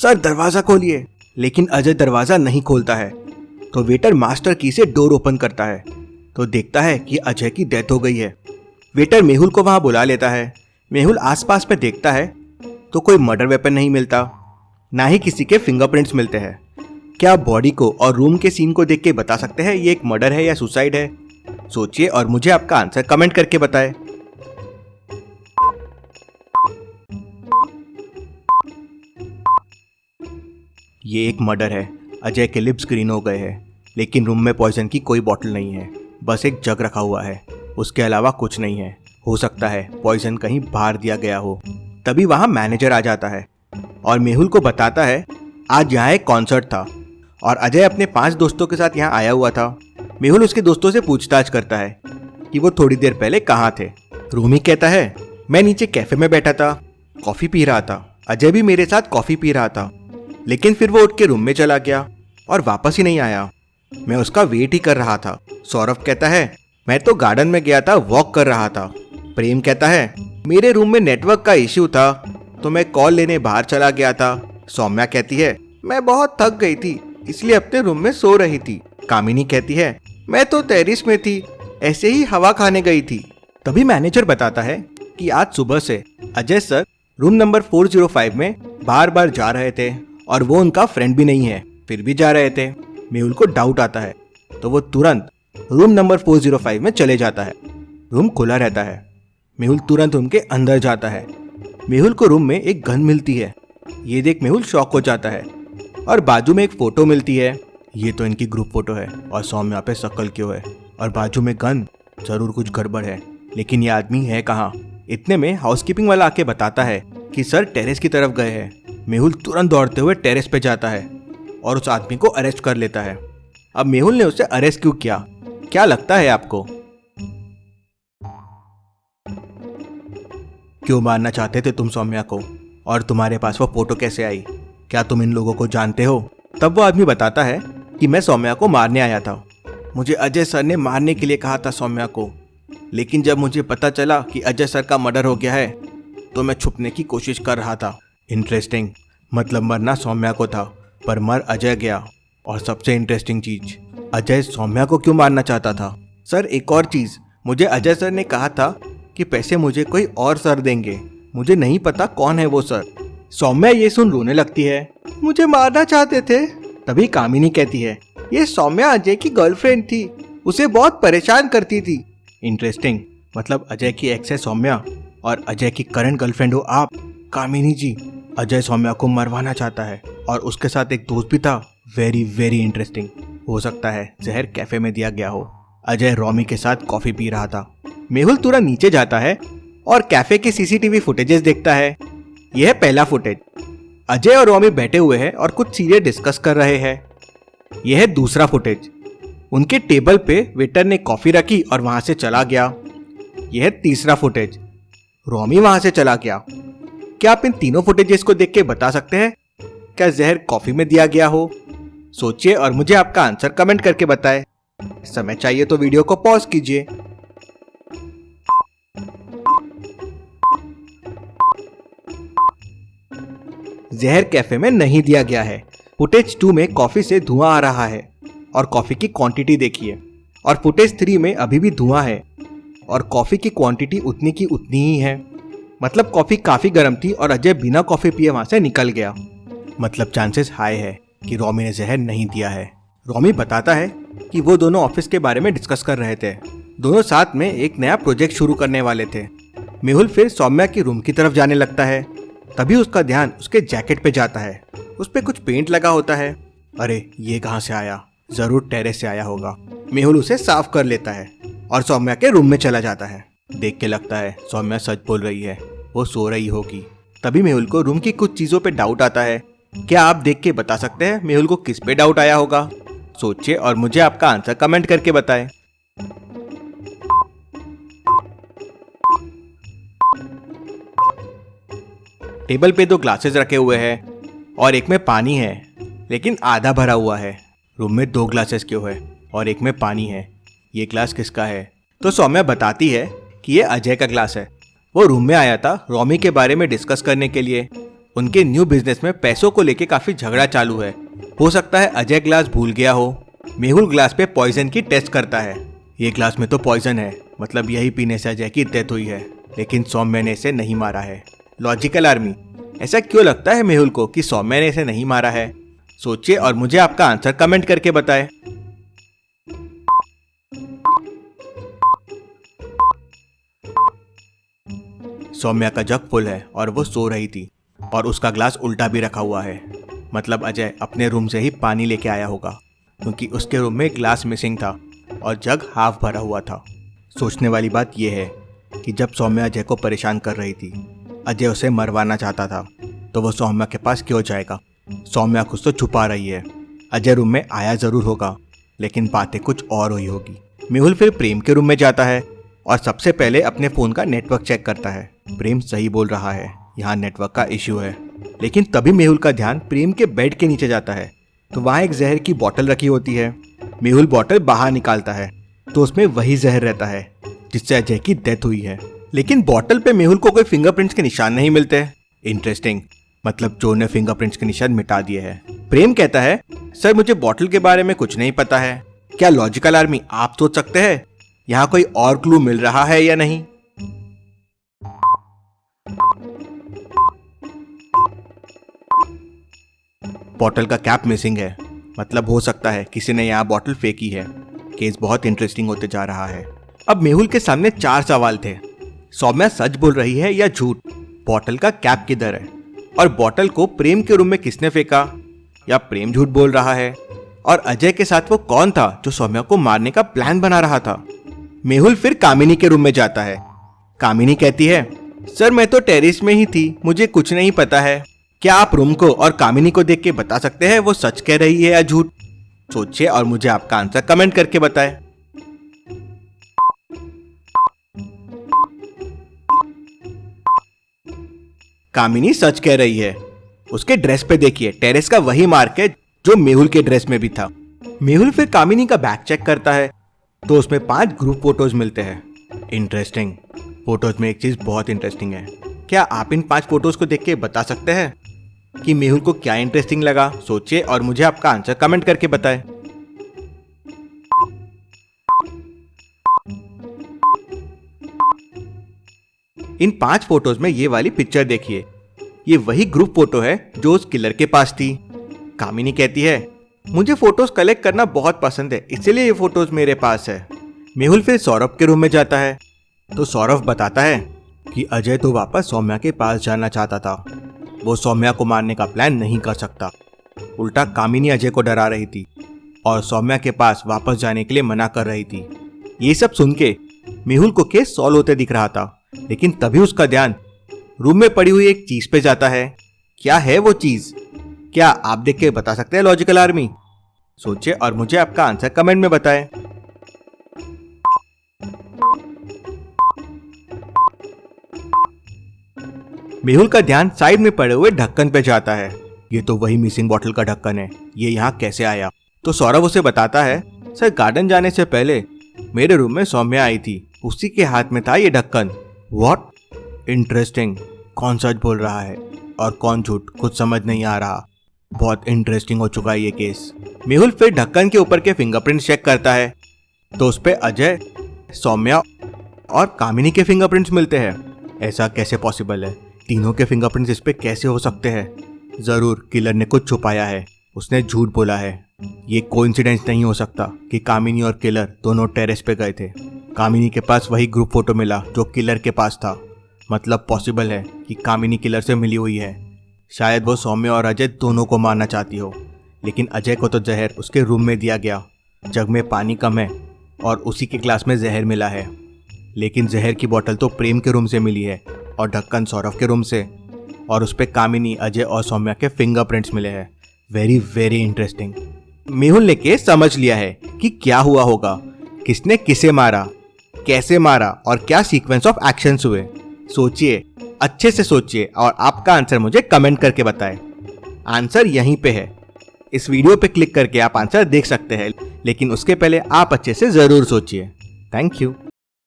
Sir दरवाजा खोलिए। लेकिन अजय दरवाजा नहीं खोलता है। तो वेटर मास्टर की से डोर ओपन करता है तो देखता है कि अजय की डेथ हो गई है। वेटर मेहुल को वहां बुला लेता है। मेहुल आसपास में देखता है तो कोई मर्डर वेपन नहीं मिलता, ना ही किसी के फिंगरप्रिंट्स मिलते हैं। क्या आप बॉडी को और रूम के सीन को देख के बता सकते हैं ये एक मर्डर है या सुसाइड है? सोचिए और मुझे आपका आंसर कमेंट करके बताएं। ये एक मर्डर है। अजय के लिप्स ग्रीन हो गए हैं, लेकिन रूम में पॉइजन की कोई बॉटल नहीं है, बस एक जग रखा हुआ है। उसके अलावा कुछ नहीं है। हो सकता है पॉइजन कहीं बाहर दिया गया हो। तभी वहां मैनेजर आ जाता है और मेहुल को बताता है आज यहाँ एक कॉन्सर्ट था और अजय अपने 5 दोस्तों के साथ यहाँ आया हुआ था। मेहुल उसके दोस्तों से पूछताछ करता है कि वो थोड़ी देर पहले कहाँ थे। रूमी कहता है मैं नीचे कैफे में बैठा था, कॉफी पी रहा था। अजय भी मेरे साथ कॉफी पी रहा था, लेकिन फिर वो उठ के रूम में चला गया और वापस ही नहीं आया। मैं उसका वेट ही कर रहा था। सौरभ कहता है मैं तो गार्डन में गया था, वॉक कर रहा था। प्रेम कहता है मेरे रूम में नेटवर्क का इश्यू था तो मैं कॉल लेने बाहर चला गया था। सौम्या कहती है मैं बहुत थक गई थी इसलिए अपने रूम में सो रही थी। कामिनी कहती है मैं तो टेरेस में थी, ऐसे ही हवा खाने गई थी। तभी मैनेजर बताता है कि आज सुबह से अजय सर रूम नंबर 405 में बार बार जा रहे थे और वो उनका फ्रेंड भी नहीं है, फिर भी जा रहे थे। मेहुल को डाउट आता है तो वो तुरंत रूम नंबर 405 में चले जाता है। रूम खुला रहता है। मेहुल तुरंत रूम के अंदर जाता है। मेहुल को रूम में एक गन मिलती है। ये देख मेहुल शॉक हो जाता है और बाजू में एक फोटो मिलती है। ये तो इनकी ग्रुप फोटो है और सौम्या पे शक्ल क्यों है और बाजू में गन, जरूर कुछ गड़बड़ है। लेकिन ये आदमी है कहाँ? इतने में हाउसकीपिंग वाला आके बताता है कि सर टेरेस की तरफ गए हैं। मेहुल तुरंत दौड़ते हुए टेरेस पे जाता है और उस आदमी को अरेस्ट कर लेता है। अब मेहुल ने उसे अरेस्ट क्यों किया, क्या लगता है आपको? क्यों मारना चाहते थे तुम सौम्या को? और तुम्हारे पास वो फोटो कैसे आई? क्या तुम इन लोगों को जानते हो? तब वो आदमी बताता है कि मैं सौम्या को मारने आया था। मुझे अजय सर ने मारने के लिए कहा था सौम्या को, लेकिन जब मुझे पता चला कि अजय सर का मर्डर हो गया है तो मैं छुपने की कोशिश कर रहा था। इंटरेस्टिंग, मतलब मरना सौम्या को था पर मर अजय गया। और सबसे इंटरेस्टिंग चीज, अजय सौम्या को क्यों मारना चाहता था? सर एक और चीज, मुझे अजय सर ने कहा था कि पैसे मुझे कोई और सर देंगे। मुझे नहीं पता कौन है वो सर। सौम्या ये सुन रोने लगती है। मुझे मारना चाहते थे। तभी कामिनी कहती है ये सौम्या अजय की गर्लफ्रेंड थी, उसे बहुत परेशान करती थी। इंटरेस्टिंग, मतलब अजय की एक्स है सौम्या और अजय की करंट गर्लफ्रेंड हो आप। कामिनी जी, अजय सौम्या को मरवाना चाहता है और उसके साथ एक दोस्त भी था। Very very interesting. हो सकता है जहर कैफे में दिया गया हो। अजय रोमी के साथ कॉफी पी रहा था। मेहुल तुरंत नीचे जाता है और कैफे के सीसीटीवी फुटेजेस देखता है। यह है पहला फुटेज। अजय और रोमी बैठे हुए हैं और कुछ चीजें डिस्कस कर रहे हैं। यह है दूसरा फुटेज। उनके टेबल पे वेटर ने कॉफी रखी और वहां से चला गया। यह है तीसरा फुटेज। रोमी वहां से चला गया। क्या आप इन तीनों फुटेजेस को देख के बता सकते हैं क्या जहर कॉफी में दिया गया हो? सोचिए और मुझे आपका आंसर कमेंट करके बताएं। समय चाहिए तो वीडियो को पॉज कीजिए। जहर कैफे में नहीं दिया गया है। फुटेज 2 में कॉफी से धुआं आ रहा है और कॉफी की क्वांटिटी देखिए। और फुटेज 3 में अभी भी धुआं है और कॉफी की क्वांटिटी उतनी की उतनी ही है। मतलब कॉफी काफी गर्म थी और अजय बिना कॉफी पिए वहां से निकल गया। मतलब चांसेस हाई है कि रोमी ने जहर नहीं दिया है। रोमी बताता है कि वो दोनों ऑफिस के बारे में डिस्कस कर रहे थे। दोनों साथ में एक नया प्रोजेक्ट शुरू करने वाले थे। मेहुल फिर सौम्या की रूम की तरफ जाने लगता है। तभी उसका ध्यान उसके जैकेट पे जाता है। उस पे कुछ पेंट लगा होता है। अरे ये कहाँ से आया? जरूर टेरेस से आया होगा। मेहुल उसे साफ कर लेता है और सौम्या के रूम में चला जाता है। देख के लगता है सौम्या सच बोल रही है, वो सो रही होगी। तभी मेहुल को रूम की कुछ चीजों पे डाउट आता है। क्या आप देख के बता सकते हैं मेहुल को किस पे डाउट आया होगा? सोचिए और मुझे आपका आंसर कमेंट करके बताएं। टेबल पे 2 ग्लासेस रखे हुए हैं और एक में पानी है, लेकिन आधा भरा हुआ है। रूम में 2 ग्लासेस क्यों है और एक में पानी है? ये ग्लास किसका है? तो सौम्या बताती है कि ये अजय का ग्लास है। वो रूम में आया था रोमी के बारे में डिस्कस करने के लिए। उनके न्यू बिजनेस में पैसों को लेके काफी झगड़ा चालू है। हो सकता है अजय ग्लास भूल गया हो। मेहुल ग्लास पे पॉइजन की टेस्ट करता है। ये ग्लास में तो पॉइजन है, मतलब यही पीने से अजय की डेथ हुई है, लेकिन सौम्या ने इसे नहीं मारा है। लॉजिकल आर्मी, ऐसा क्यों लगता है मेहुल को कि सौम्या ने इसे नहीं मारा है? सोचिए और मुझे आपका आंसर कमेंट करके बताएं। सौम्या का जग फुल है और वो सो रही थी और उसका ग्लास उल्टा भी रखा हुआ है। मतलब अजय अपने रूम से ही पानी लेके आया होगा, क्योंकि उसके रूम में ग्लास मिसिंग था और जग हाफ भरा हुआ था। सोचने वाली बात यह है कि जब सौम्या अजय को परेशान कर रही थी, अजय उसे मरवाना चाहता था, तो वो सौम्या के पास क्यों जाएगा? सौम्या कुछ तो छुपा रही है। अजय रूम में आया जरूर होगा, लेकिन बातें कुछ और हुई होगी। मेहुल फिर प्रेम के रूम में जाता है और सबसे पहले अपने फ़ोन का नेटवर्क चेक करता है। प्रेम सही बोल रहा है, यहाँ नेटवर्क का इश्यू है। लेकिन तभी मेहुल का ध्यान प्रेम के बेड के नीचे जाता है, तो वहाँ एक जहर की बोतल रखी होती है। मेहुल बोतल बाहर निकालता है तो उसमें वही जहर रहता है जिससे अजय की डेथ हुई है। लेकिन बोतल पे मेहुल को कोई फिंगरप्रिंट्स के निशान नहीं मिलते। इंटरेस्टिंग, मतलब चोर ने फिंगरप्रिंट्स के निशान मिटा दिए हैं। प्रेम कहता है, सर मुझे बोतल के बारे में कुछ नहीं पता है। क्या लॉजिकल आर्मी आप सोच सकते हैं यहाँ कोई और क्लू मिल रहा है या नहीं? बोतल का कैप मिसिंग है, मतलब हो सकता है किसी ने यहाँ बोतल फेंकी है। केस बहुत इंटरेस्टिंग होते जा रहा है। अब मेहुल के सामने 4 सवाल थे। सौम्या सच बोल रही है या झूठ? बोतल का कैप किधर है? और बोतल को प्रेम के रूम में किसने फेंका? या प्रेम झूठ बोल रहा है? और अजय के साथ वो कौन था जो सौम्या को मारने का प्लान बना रहा था? मेहुल फिर कामिनी के रूम में जाता है। कामिनी कहती है, सर मैं तो टेरेस में ही थी, मुझे कुछ नहीं पता है। क्या आप रूम को और कामिनी को देख के बता सकते हैं वो सच कह रही है या झूठ? सोचिए और मुझे आपका आंसर कमेंट करके बताएं। कामिनी सच कह रही है। उसके ड्रेस पे देखिए, टेरेस का वही मार्क है जो मेहुल के ड्रेस में भी था। मेहुल फिर कामिनी का बैग चेक करता है तो उसमें 5 ग्रुप फोटोज मिलते हैं। इंटरेस्टिंग। फोटोज में एक चीज बहुत इंटरेस्टिंग है। क्या आप इन 5 फोटोज को देख के बता सकते हैं कि मेहुल को क्या इंटरेस्टिंग लगा? सोचिए और मुझे आपका आंसर कमेंट करके बताएं। इन 5 फोटोज में ये वाली पिक्चर देखिए, ये वही ग्रुप फोटो है जो उस किलर के पास थी। कामिनी कहती है, मुझे फोटोज कलेक्ट करना बहुत पसंद है, इसलिए ये फोटोज मेरे पास है। मेहुल फिर सौरभ के रूम में जाता है तो सौरभ बताता है कि अजय तो वापस सौम्या के पास जाना चाहता था। वो सौम्या को मारने का प्लान नहीं कर सकता। उल्टा कामिनी अजय को डरा रही थी और सौम्या के पास वापस जाने के लिए मना कर रही थी। ये सब सुन के मेहुल को केस सॉल्व होते दिख रहा था, लेकिन तभी उसका ध्यान रूम में पड़ी हुई एक चीज पे जाता है। क्या है वो चीज? क्या आप देख के बता सकते हैं लॉजिकल आर्मी? सोचिए और मुझे आपका आंसर कमेंट में बताएं। मेहुल का ध्यान साइड में पड़े हुए ढक्कन पे जाता है। ये तो वही मिसिंग बॉटल का ढक्कन है, ये यहाँ कैसे आया? तो सौरभ उसे बताता है, सर गार्डन जाने से पहले मेरे रूम में सौम्या आई थी, उसी के हाथ में था ये ढक्कन। व्हाट? इंटरेस्टिंग। कौन सच बोल रहा है और कौन झूठ, कुछ समझ नहीं आ रहा। बहुत इंटरेस्टिंग हो चुका है ये केस। मेहुल फिर ढक्कन के ऊपर के फिंगरप्रिंट चेक करता है तो उस पे अजय, सौम्या और कामिनी के फिंगरप्रिंट्स मिलते हैं। ऐसा कैसे पॉसिबल है? तीनों के फिंगरप्रिंट्स इस पे कैसे हो सकते हैं? जरूर किलर ने कुछ छुपाया है, उसने झूठ बोला है। ये कोइंसिडेंस नहीं हो सकता कि कामिनी और किलर दोनों टेरेस पे गए थे। कामिनी के पास वही ग्रुप फोटो मिला जो किलर के पास था। मतलब पॉसिबल है कि कामिनी किलर से मिली हुई है। शायद वो सौम्या और अजय दोनों को मारना चाहती हो, लेकिन अजय को तो जहर उसके रूम में दिया गया। जग में पानी कम है और उसी के ग्लास में जहर मिला है, लेकिन जहर की बोतल तो प्रेम के रूम से मिली है और ढक्कन सौरभ के रूम से, और उस पे कामिनी, अजय और सौम्या के फिंगरप्रिंट्स मिले हैं। Very very interesting. मेहुल ने केस समझ लिया है कि क्या हुआ होगा, किसने किसे मारा, कैसे मारा और क्या सीक्वेंस ऑफ एक्शंस हुए। सोचिए, अच्छे से सोचिए और आपका आंसर मुझे कमेंट करके बताएं। आंसर यहीं पे है। इस वीडियो पे क्लिक करके आप आंसर देख सकते हैं, लेकिन उसके पहले आप अच्छे से जरूर सोचिए। Thank you.